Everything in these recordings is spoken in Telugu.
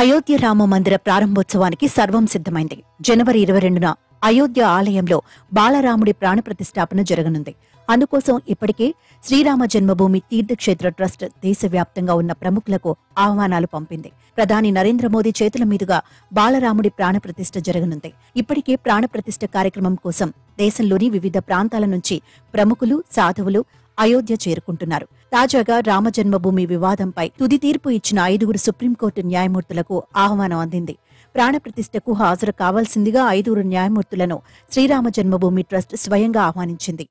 అయోధ్య రామ మందిర ప్రారంభోత్సవానికి సర్వం సిద్ధమైంది. జనవరి 22న అయోధ్య ఆలయంలో బాలరాముడి ప్రాణప్రతిష్ఠాపన జరగనుంది. అందుకోసం ఇప్పటికే శ్రీరామ జన్మభూమి తీర్థక్షేత్ర ట్రస్ట్ దేశవ్యాప్తంగా ఉన్న ప్రముఖులకు ఆహ్వానాలు పంపింది. ప్రధాని నరేంద్ర మోదీ చేతుల మీదుగా బాలరాముడి ప్రాణప్రతిష్ఠ జరగనుంది. ఇప్పటికే ప్రాణప్రతిష్ఠ కార్యక్రమం కోసం దేశంలోని వివిధ ప్రాంతాల నుంచి ప్రముఖులు, సాధువులు అయోధ్య చేరుకుంటున్నారు. తాజాగా రామ జన్మభూమి వివాదంపై తుది తీర్పు ఇచ్చిన 5గురు సుప్రీంకోర్టు న్యాయమూర్తులకు ఆహ్వానం అందింది. ప్రాణప్రతిష్ఠకు హాజరు కావాల్సిందిగా 5గురు న్యాయమూర్తులను శ్రీరామ జన్మభూమి ట్రస్ట్ స్వయంగా ఆహ్వానించింది.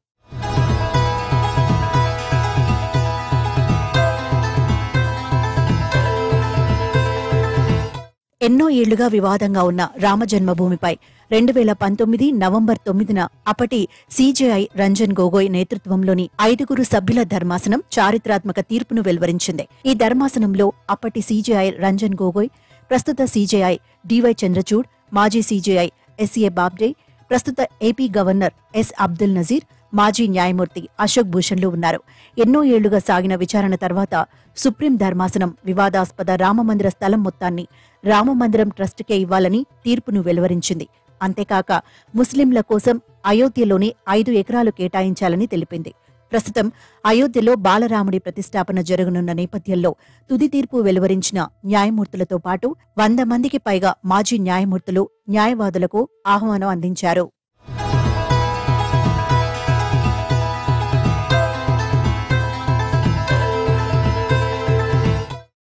ఎన్నో ఏళ్లుగా వివాదంగా ఉన్న రామ జన్మభూమిపై 2019 నవంబర్ 9న అప్పటి సీజేఐ రంజన్ గొగోయ్ నేతృత్వంలోని 5గురు సభ్యుల ధర్మాసనం చారిత్రాత్మక తీర్పును వెలువరించింది. ఈ ధర్మాసనంలో అప్పటి సీజేఐ రంజన్ గొగోయ్, ప్రస్తుత సీజేఐ డివై చంద్రచూడ్, మాజీ సీజేఐ ఎస్ఏ బాబ్డే, Bobde AP governor S Abdul Nazeer, మాజీ న్యాయమూర్తి అశోక్ భూషణ్లు ఉన్నారు. ఎన్నో ఏళ్లుగా సాగిన విచారణ తర్వాత సుప్రీం ధర్మాసనం వివాదాస్పద రామమందిర స్థలం మొత్తాన్ని రామమందిరం ట్రస్టుకే ఇవ్వాలని తీర్పును వెలువరించింది. అంతేకాక ముస్లింల కోసం అయోధ్యలోని 5 ఎకరాలు కేటాయించాలని తెలిపింది. ప్రస్తుతం అయోధ్యలో బాలరాముడి ప్రతిష్ఠాపన జరగనున్న నేపథ్యంలో తుది తీర్పు వెలువరించిన న్యాయమూర్తులతో పాటు 100 మందికి పైగా మాజీ న్యాయమూర్తులు, న్యాయవాదులకు ఆహ్వానం అందించారు.